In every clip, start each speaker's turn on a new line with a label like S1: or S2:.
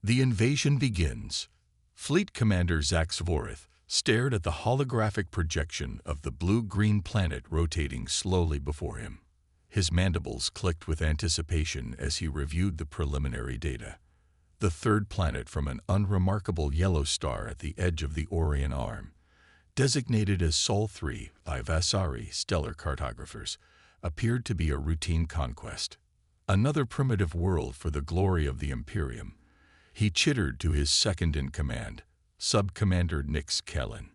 S1: The invasion begins. Fleet Commander Zach Zvorith stared at the holographic projection of the blue-green planet rotating slowly before him. His mandibles clicked with anticipation as he reviewed the preliminary data. The third planet from an unremarkable yellow star at the edge of the Orion Arm, designated as Sol 3 by Vasari stellar cartographers, appeared to be a routine conquest. Another primitive world for the glory of the Imperium. He chittered to his second-in-command, Sub-Commander Nix Kellen.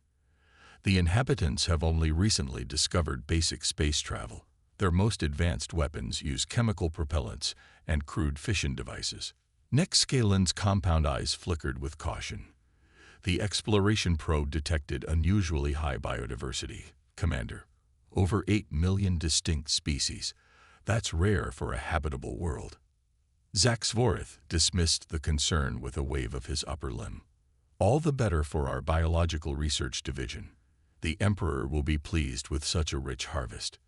S1: The inhabitants have only recently discovered basic space travel. Their most advanced weapons use chemical propellants and crude fission devices. Nix Kellen's compound eyes flickered with caution. The exploration probe detected unusually high biodiversity, Commander. Over 8 million distinct species. That's rare for a habitable world. Zach Zvorith dismissed the concern with a wave of his upper limb. All the better for our biological research division. The Emperor will be pleased with such a rich harvest.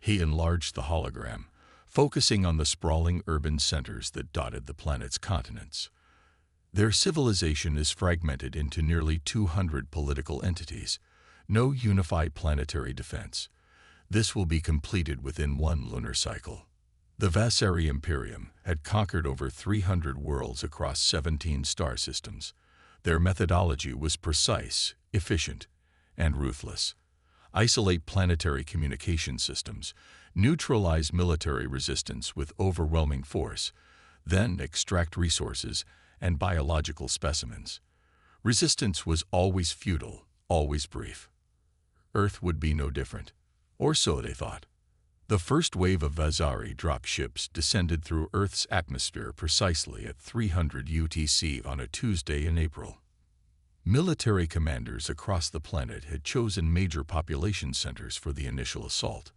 S1: He enlarged the hologram, focusing on the sprawling urban centers that dotted the planet's continents. Their civilization is fragmented into nearly 200 political entities. No unified planetary defense. This will be completed within one lunar cycle. The Vasari Imperium had conquered over 300 worlds across 17 star systems. Their methodology was precise, efficient, and ruthless. Isolate planetary communication systems, neutralize military resistance with overwhelming force, then extract resources and biological specimens. Resistance was always futile, always brief. Earth would be no different, or so they thought. The first wave of Vasari dropships descended through Earth's atmosphere precisely at 300 UTC on a Tuesday in April. Military commanders across the planet had chosen major population centers for the initial assault.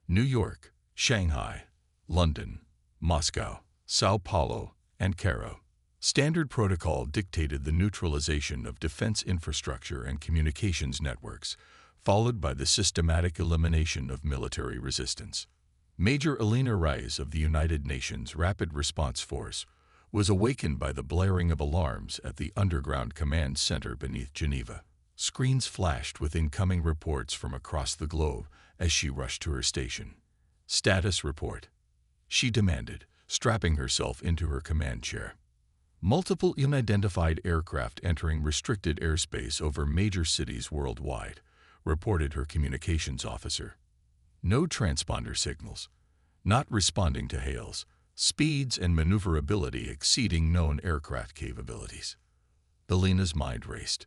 S1: New York, Shanghai, London, Moscow, Sao Paulo, and Cairo. Standard protocol dictated the neutralization of defense infrastructure and communications networks, followed by the systematic elimination of military resistance. Major Elena Reyes of the United Nations Rapid Response Force was awakened by the blaring of alarms at the underground command center beneath Geneva. Screens flashed with incoming reports from across the globe as she rushed to her station. "Status report," she demanded, strapping herself into her command chair. "Multiple unidentified aircraft entering restricted airspace over major cities worldwide," reported her communications officer. "No transponder signals. Not responding to hails. Speeds and maneuverability exceeding known aircraft capabilities." Belena's mind raced.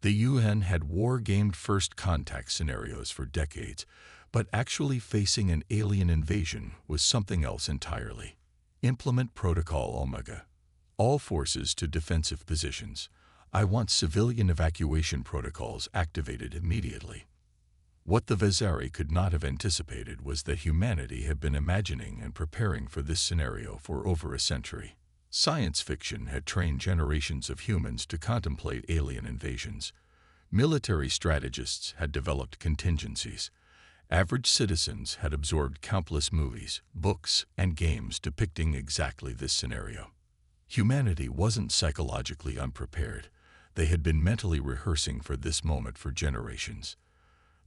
S1: The UN had war-gamed first contact scenarios for decades, but actually facing an alien invasion was something else entirely. Implement Protocol Omega. All forces to defensive positions. I want civilian evacuation protocols activated immediately. What the Vasari could not have anticipated was that humanity had been imagining and preparing for this scenario for over a century. Science fiction had trained generations of humans to contemplate alien invasions. Military strategists had developed contingencies. Average citizens had absorbed countless movies, books, and games depicting exactly this scenario. Humanity wasn't psychologically unprepared. They had been mentally rehearsing for this moment for generations.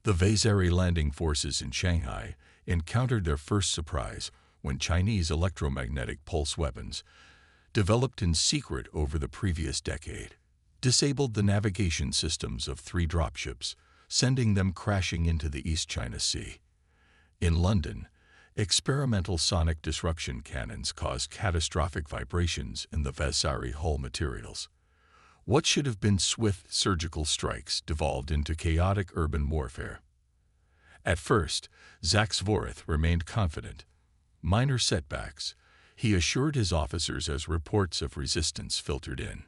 S1: The Vasari landing forces in Shanghai encountered their first surprise when Chinese electromagnetic pulse weapons, developed in secret over the previous decade, disabled the navigation systems of 3 dropships, sending them crashing into the East China Sea. In London, experimental sonic disruption cannons caused catastrophic vibrations in the Vasari hull materials. What should have been swift surgical strikes devolved into chaotic urban warfare. At first, Zach Zvorith remained confident. Minor setbacks, he assured his officers as reports of resistance filtered in.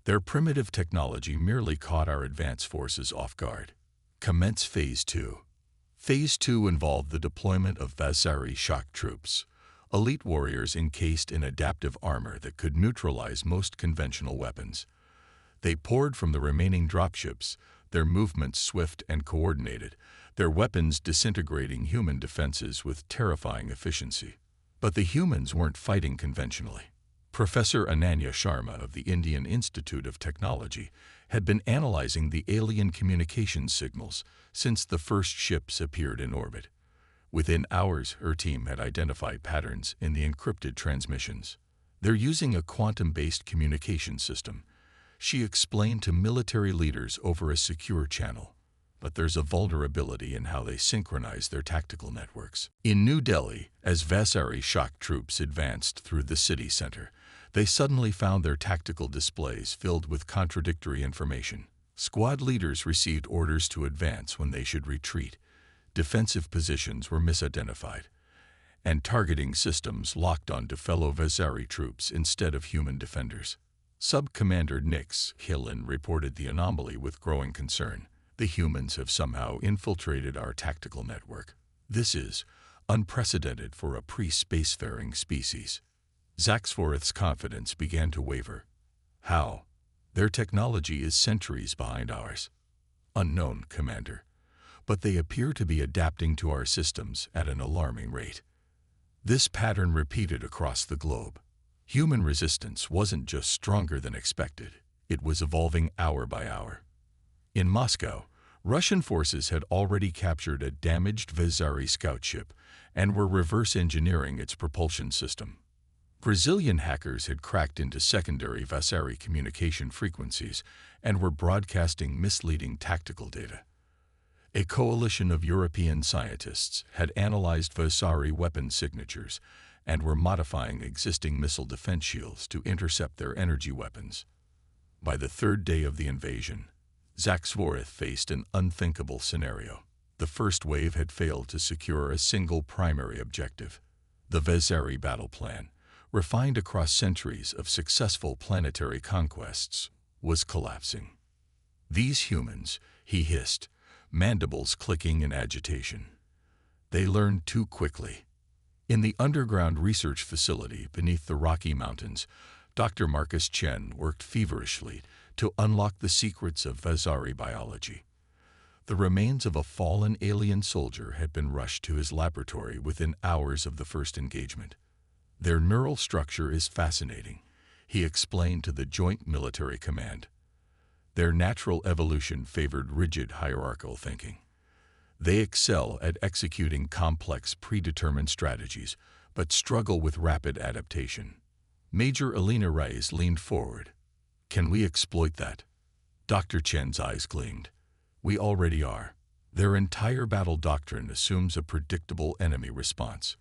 S1: Their primitive technology merely caught our advance forces off guard. Commence Phase 2. Phase 2 involved the deployment of Vasari shock troops, elite warriors encased in adaptive armor that could neutralize most conventional weapons. They poured from the remaining dropships, their movements swift and coordinated, their weapons disintegrating human defenses with terrifying efficiency. But the humans weren't fighting conventionally. Professor Ananya Sharma of the Indian Institute of Technology had been analyzing the alien communications signals since the first ships appeared in orbit. Within hours, her team had identified patterns in the encrypted transmissions. They're using a quantum-based communication system, she explained to military leaders over a secure channel. But there's a vulnerability in how they synchronize their tactical networks. In New Delhi, as Vasari shock troops advanced through the city center, they suddenly found their tactical displays filled with contradictory information. Squad leaders received orders to advance when they should retreat. Defensive positions were misidentified, and targeting systems locked onto fellow Vasari troops instead of human defenders. Sub-Commander Nix Hillen reported the anomaly with growing concern. The humans have somehow infiltrated our tactical network. This is unprecedented for a pre-spacefaring species. Zaxforth's confidence began to waver. How? Their technology is centuries behind ours. Unknown, Commander. But they appear to be adapting to our systems at an alarming rate. This pattern repeated across the globe. Human resistance wasn't just stronger than expected, it was evolving hour by hour. In Moscow, Russian forces had already captured a damaged Vasari scout ship and were reverse engineering its propulsion system. Brazilian hackers had cracked into secondary Vasari communication frequencies and were broadcasting misleading tactical data. A coalition of European scientists had analyzed Vasari weapon signatures and were modifying existing missile defense shields to intercept their energy weapons. By the third day of the invasion, Zaxforth faced an unthinkable scenario. The first wave had failed to secure a single primary objective. The Vasari battle plan, refined across centuries of successful planetary conquests, was collapsing. These humans, he hissed, mandibles clicking in agitation. They learned too quickly. In the underground research facility beneath the Rocky Mountains, Dr. Marcus Chen worked feverishly to unlock the secrets of Vasari biology. The remains of a fallen alien soldier had been rushed to his laboratory within hours of the first engagement. Their neural structure is fascinating, he explained to the Joint Military Command. Their natural evolution favored rigid hierarchical thinking. They excel at executing complex predetermined strategies, but struggle with rapid adaptation. Major Elena Reyes leaned forward. Can we exploit that? Dr. Chen's eyes gleamed. We already are. Their entire battle doctrine assumes a predictable enemy response.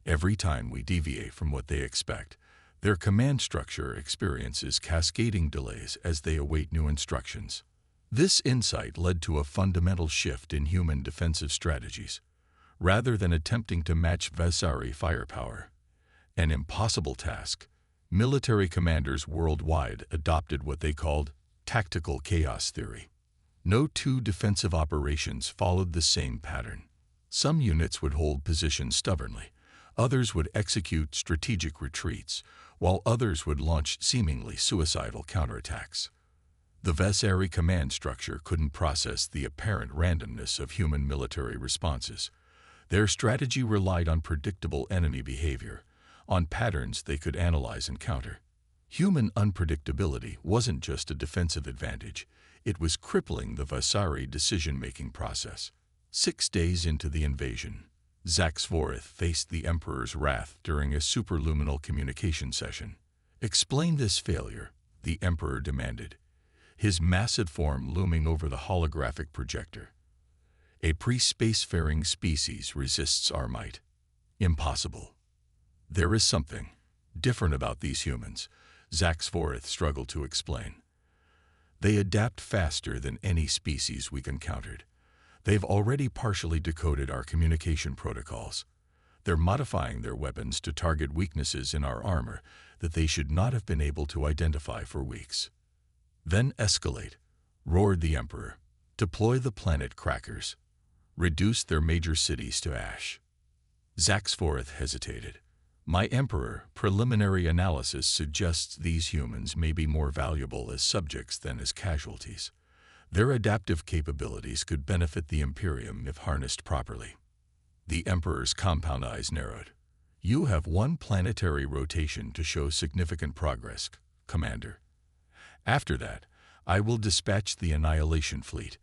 S1: Every time we deviate from what they expect, their command structure experiences cascading delays as they await new instructions. This insight led to a fundamental shift in human defensive strategies. Rather than attempting to match Vasari firepower, an impossible task, military commanders worldwide adopted what they called tactical chaos theory. No two defensive operations followed the same pattern. Some units would hold positions stubbornly, others would execute strategic retreats, while others would launch seemingly suicidal counterattacks. The Vasari command structure couldn't process the apparent randomness of human military responses. Their strategy relied on predictable enemy behavior, on patterns they could analyze and counter. Human unpredictability wasn't just a defensive advantage, it was crippling the Vasari decision-making process. 6 days into the invasion, Zaxforth faced the Emperor's wrath during a superluminal communication session. Explain this failure, the Emperor demanded, his massive form looming over the holographic projector. A pre-spacefaring species resists our might. Impossible. There is something different about these humans, Zaxforth struggled to explain. They adapt faster than any species we've encountered. They've already partially decoded our communication protocols. They're modifying their weapons to target weaknesses in our armor that they should not have been able to identify for weeks. Then escalate, roared the Emperor. Deploy the planet crackers. Reduce their major cities to ash. Zaxforth hesitated. My Emperor, preliminary analysis suggests these humans may be more valuable as subjects than as casualties. Their adaptive capabilities could benefit the Imperium if harnessed properly. The Emperor's compound eyes narrowed. You have one planetary rotation to show significant progress, Commander. After that, I will dispatch the Annihilation Fleet.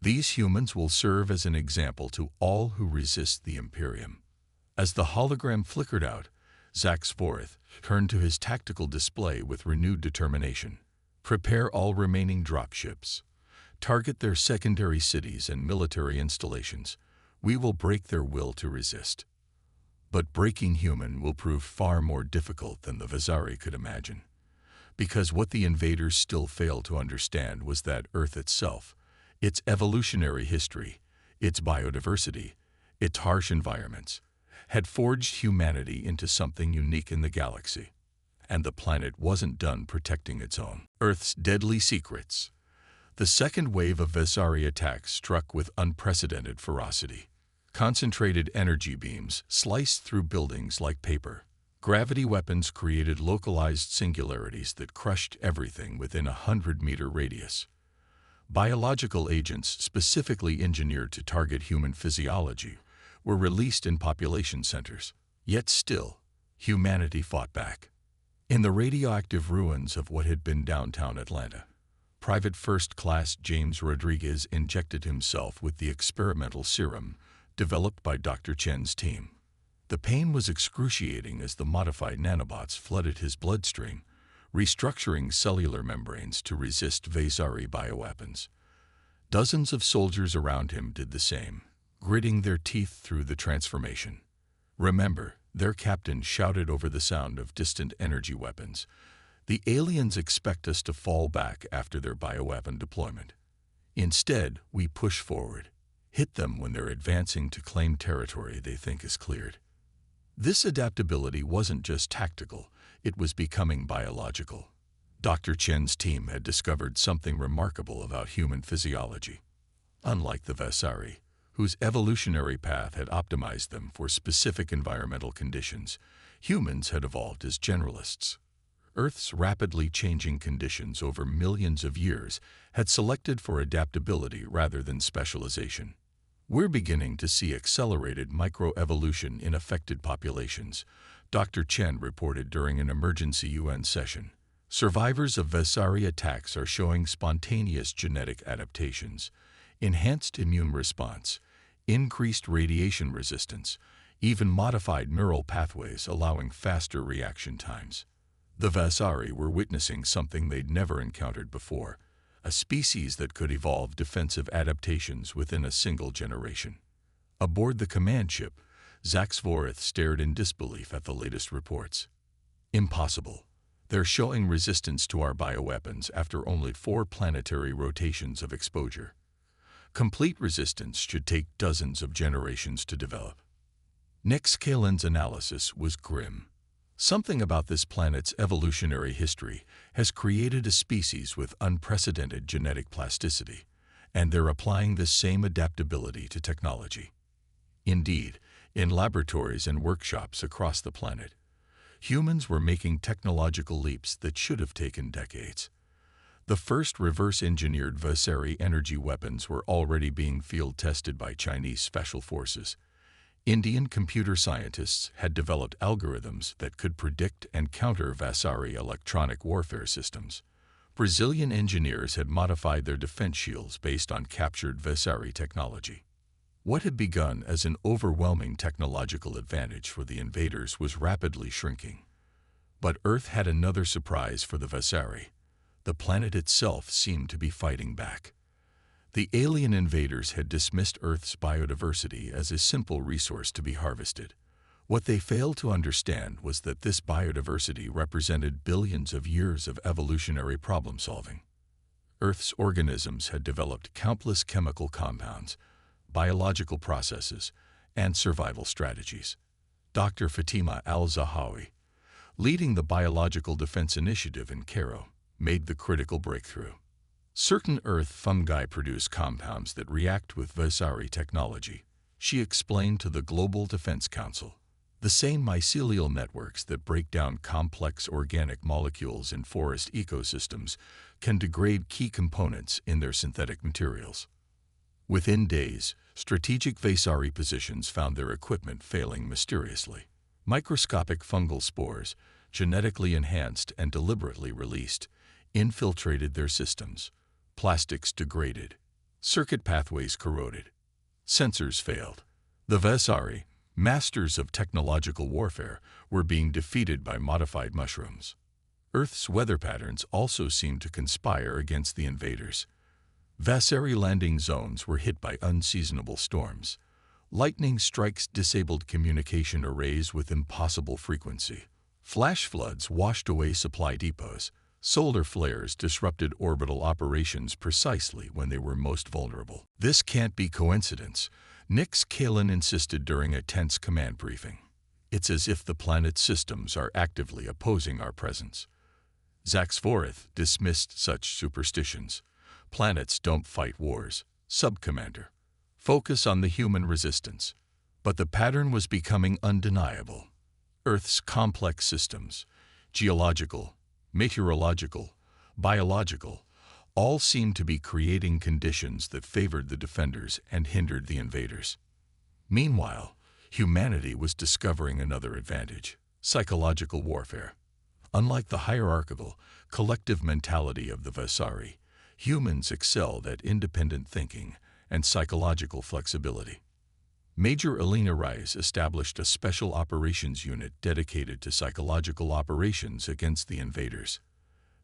S1: These humans will serve as an example to all who resist the Imperium." As the hologram flickered out, Zaxvorth turned to his tactical display with renewed determination. "Prepare all remaining dropships. Target their secondary cities and military installations. We will break their will to resist." But breaking human will prove far more difficult than the Vasari could imagine. Because what the invaders still failed to understand was that Earth itself, its evolutionary history, its biodiversity, its harsh environments, had forged humanity into something unique in the galaxy. And the planet wasn't done protecting its own. Earth's deadly secrets. The second wave of Vasari attacks struck with unprecedented ferocity. Concentrated energy beams sliced through buildings like paper. Gravity weapons created localized singularities that crushed everything within a 100-meter radius. Biological agents specifically engineered to target human physiology were released in population centers. Yet still, humanity fought back. In the radioactive ruins of what had been downtown Atlanta, Private First Class James Rodriguez injected himself with the experimental serum developed by Dr. Chen's team. The pain was excruciating as the modified nanobots flooded his bloodstream, restructuring cellular membranes to resist Vasari bioweapons. Dozens of soldiers around him did the same, gritting their teeth through the transformation. "Remember," their captain shouted over the sound of distant energy weapons, "the aliens expect us to fall back after their bioweapon deployment. Instead, we push forward, hit them when they're advancing to claim territory they think is cleared." This adaptability wasn't just tactical, it was becoming biological. Dr. Chen's team had discovered something remarkable about human physiology. Unlike the Vasari, whose evolutionary path had optimized them for specific environmental conditions, humans had evolved as generalists. Earth's rapidly changing conditions over millions of years had selected for adaptability rather than specialization. "We're beginning to see accelerated microevolution in affected populations," Dr. Chen reported during an emergency UN session. "Survivors of Vasari attacks are showing spontaneous genetic adaptations, enhanced immune response, increased radiation resistance, even modified neural pathways allowing faster reaction times." The Vasari were witnessing something they'd never encountered before, a species that could evolve defensive adaptations within a single generation. Aboard the command ship, Zaxvorth stared in disbelief at the latest reports. "Impossible. They're showing resistance to our bioweapons after only 4 planetary rotations of exposure. Complete resistance should take dozens of generations to develop." Nexcalen's analysis was grim. "Something about this planet's evolutionary history has created a species with unprecedented genetic plasticity, and they're applying this same adaptability to technology." Indeed, in laboratories and workshops across the planet, humans were making technological leaps that should have taken decades. The first reverse-engineered Vasari energy weapons were already being field-tested by Chinese special forces. Indian computer scientists had developed algorithms that could predict and counter Vasari electronic warfare systems. Brazilian engineers had modified their defense shields based on captured Vasari technology. What had begun as an overwhelming technological advantage for the invaders was rapidly shrinking. But Earth had another surprise for the Vasari. The planet itself seemed to be fighting back. The alien invaders had dismissed Earth's biodiversity as a simple resource to be harvested. What they failed to understand was that this biodiversity represented billions of years of evolutionary problem-solving. Earth's organisms had developed countless chemical compounds, biological processes, and survival strategies. Dr. Fatima al-Zahawi, leading the Biological Defense Initiative in Cairo, made the critical breakthrough. Certain Earth fungi produce compounds that react with Vasari technology, she explained to the Global Defense Council. The same mycelial networks that break down complex organic molecules in forest ecosystems can degrade key components in their synthetic materials. Within days, strategic Vasari positions found their equipment failing mysteriously. Microscopic fungal spores, genetically enhanced and deliberately released, infiltrated their systems. Plastics degraded. Circuit pathways corroded. Sensors failed. The Vesari, masters of technological warfare, were being defeated by modified mushrooms. Earth's weather patterns also seemed to conspire against the invaders. Vesari landing zones were hit by unseasonable storms. Lightning strikes disabled communication arrays with impossible frequency. Flash floods washed away supply depots. Solar flares disrupted orbital operations precisely when they were most vulnerable. "This can't be coincidence," Nix Kalin insisted during a tense command briefing. "It's as if the planet's systems are actively opposing our presence." Zaxvorith dismissed such superstitions. "Planets don't fight wars, Sub-Commander. Focus on the human resistance." But the pattern was becoming undeniable. Earth's complex systems, geological, meteorological, biological, all seemed to be creating conditions that favored the defenders and hindered the invaders. Meanwhile, humanity was discovering another advantage: psychological warfare. Unlike the hierarchical, collective mentality of the Vesari, humans excelled at independent thinking and psychological flexibility. Major Elena Rice established a special operations unit dedicated to psychological operations against the invaders.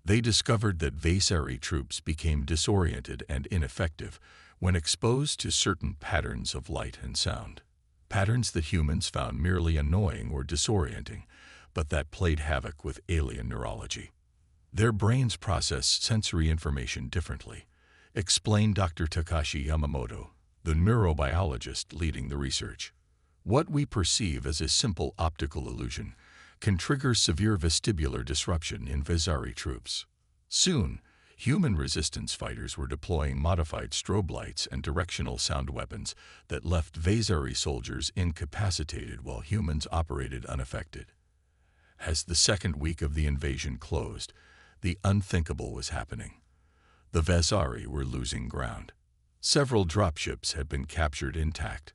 S1: They discovered that Vesari troops became disoriented and ineffective when exposed to certain patterns of light and sound. Patterns that humans found merely annoying or disorienting, but that played havoc with alien neurology. Their brains process sensory information differently, explained Dr. Takashi Yamamoto, the neurobiologist leading the research. What we perceive as a simple optical illusion can trigger severe vestibular disruption in Vesari troops. Soon, human resistance fighters were deploying modified strobe lights and directional sound weapons that left Vesari soldiers incapacitated while humans operated unaffected. As the second week of the invasion closed, the unthinkable was happening. The Vesari were losing ground. Several dropships had been captured intact.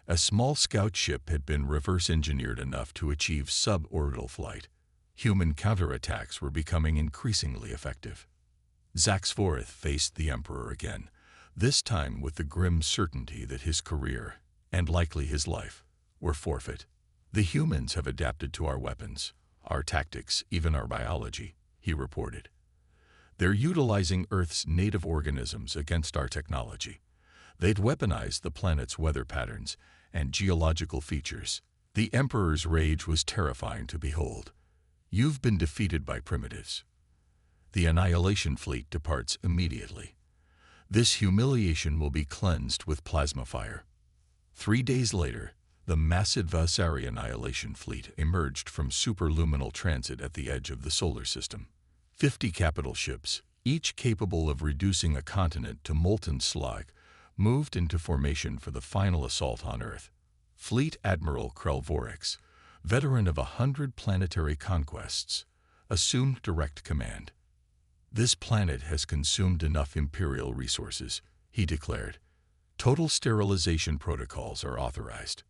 S1: A small scout ship had been reverse-engineered enough to achieve suborbital flight. Human counterattacks were becoming increasingly effective. Zaxvorith faced the Emperor again, this time with the grim certainty that his career, and likely his life, were forfeit. "The humans have adapted to our weapons, our tactics, even our biology," he reported. "They're utilizing Earth's native organisms against our technology. They'd weaponized the planet's weather patterns and geological features." The Emperor's rage was terrifying to behold. "You've been defeated by primitives. The Annihilation Fleet departs immediately. This humiliation will be cleansed with plasma fire." 3 days later, the massive Vesari Annihilation Fleet emerged from superluminal transit at the edge of the solar system. 50 capital ships, each capable of reducing a continent to molten slag, moved into formation for the final assault on Earth. Fleet Admiral Krelvorix, veteran of 100 planetary conquests, assumed direct command. "This planet has consumed enough Imperial resources," he declared. "Total sterilization protocols are authorized."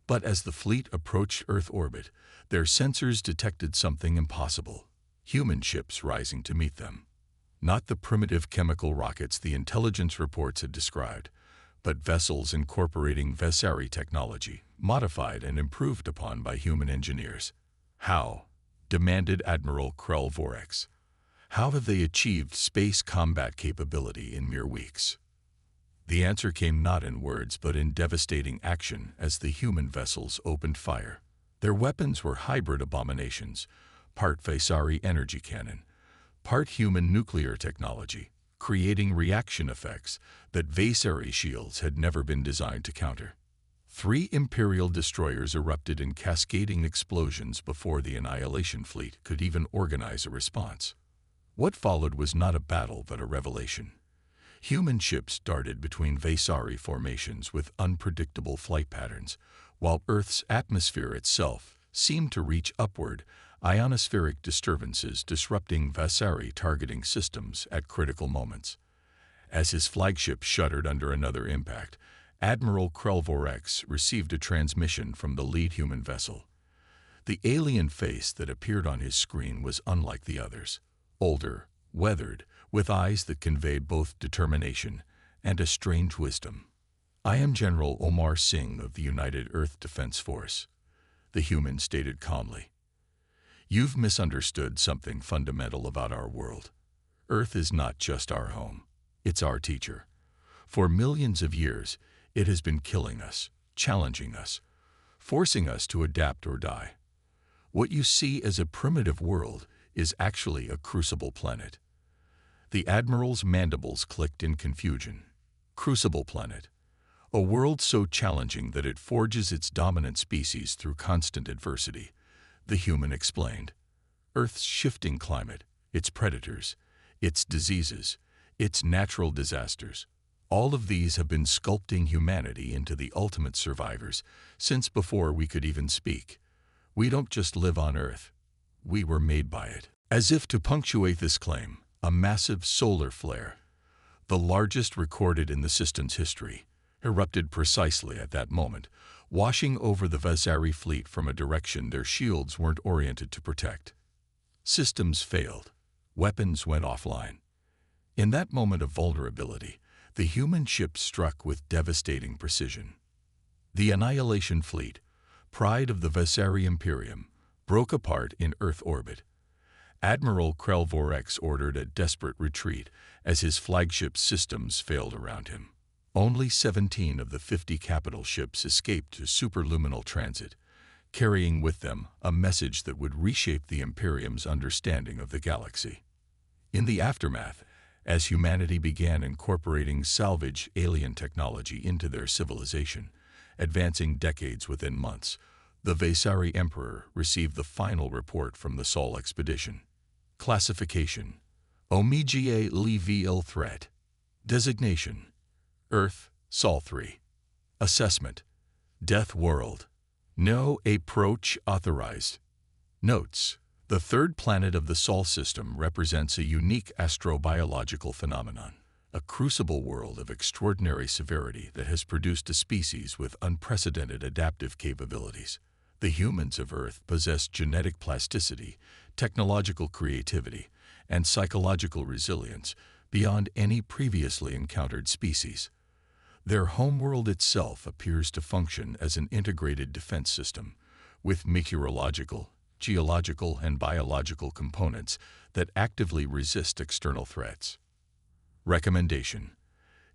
S1: But as the fleet approached Earth orbit, their sensors detected something impossible: human ships rising to meet them. Not the primitive chemical rockets the intelligence reports had described, but vessels incorporating Vesari technology, modified and improved upon by human engineers. "How?" demanded Admiral Krelvorix. "How have they achieved space combat capability in mere weeks?" The answer came not in words but in devastating action as the human vessels opened fire. Their weapons were hybrid abominations, part Vesari energy cannon, part human nuclear technology, creating reaction effects that Vesari shields had never been designed to counter. 3 Imperial destroyers erupted in cascading explosions before the Annihilation Fleet could even organize a response. What followed was not a battle but a revelation. Human ships darted between Vesari formations with unpredictable flight patterns, while Earth's atmosphere itself seemed to reach upward, ionospheric disturbances disrupting Vesari targeting systems at critical moments. As his flagship shuddered under another impact, Admiral Krelvorix received a transmission from the lead human vessel. The alien face that appeared on his screen was unlike the others. Older, weathered, with eyes that conveyed both determination and a strange wisdom. "I am General Omar Singh of the United Earth Defense Force," the human stated calmly. "You've misunderstood something fundamental about our world. Earth is not just our home. It's our teacher. For millions of years, it has been killing us, challenging us, forcing us to adapt or die. What you see as a primitive world is actually a crucible planet." The Admiral's mandibles clicked in confusion. Crucible planet. A world so challenging that it forges its dominant species through constant adversity, the human explained. Earth's shifting climate, its predators, its diseases, its natural disasters, all of these have been sculpting humanity into the ultimate survivors since before we could even speak. We don't just live on Earth. We were made by it. As if to punctuate this claim, a massive solar flare, the largest recorded in the system's history, erupted precisely at that moment, washing over the Vasari fleet from a direction their shields weren't oriented to protect. Systems failed. Weapons went offline. In that moment of vulnerability, the human ship struck with devastating precision. The Annihilation Fleet, pride of the Vasari Imperium, broke apart in Earth orbit. Admiral Krelvorex ordered a desperate retreat as his flagship systems failed around him. Only 17 of the 50 capital ships escaped to superluminal transit, carrying with them a message that would reshape the Imperium's understanding of the galaxy. In the aftermath, as humanity began incorporating salvage alien technology into their civilization, advancing decades within months, the Vasari Emperor received the final report from the Sol expedition. Classification: Omegae Leviel Threat. Designation: Earth, Sol 3. Assessment: Death World. No approach authorized. Notes: the third planet of the Sol system represents a unique astrobiological phenomenon, a crucible world of extraordinary severity that has produced a species with unprecedented adaptive capabilities. The humans of Earth possess genetic plasticity, technological creativity, and psychological resilience beyond any previously encountered species. Their homeworld itself appears to function as an integrated defense system, with meteorological, geological, and biological components that actively resist external threats. Recommendation: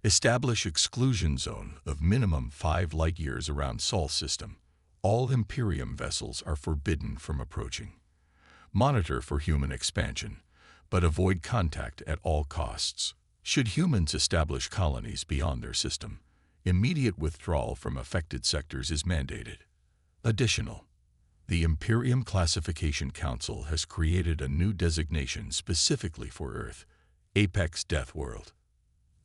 S1: establish exclusion zone of minimum 5 light-years around Sol system. All Imperium vessels are forbidden from approaching. Monitor for human expansion, but avoid contact at all costs. Should humans establish colonies beyond their system, immediate withdrawal from affected sectors is mandated. Additional: the Imperium Classification Council has created a new designation specifically for Earth, Apex Death World.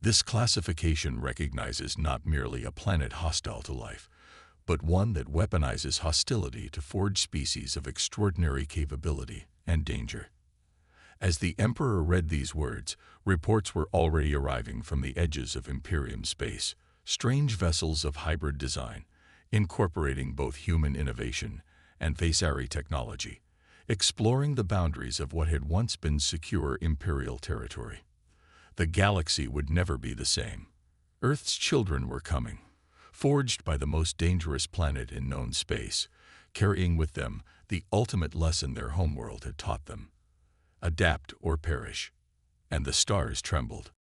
S1: This classification recognizes not merely a planet hostile to life, but one that weaponizes hostility to forge species of extraordinary capability and danger. As the Emperor read these words, reports were already arriving from the edges of Imperium space, strange vessels of hybrid design, incorporating both human innovation and Vasari technology, exploring the boundaries of what had once been secure Imperial territory. The galaxy would never be the same. Earth's children were coming, forged by the most dangerous planet in known space, carrying with them the ultimate lesson their homeworld had taught them: adapt or perish. And the stars trembled.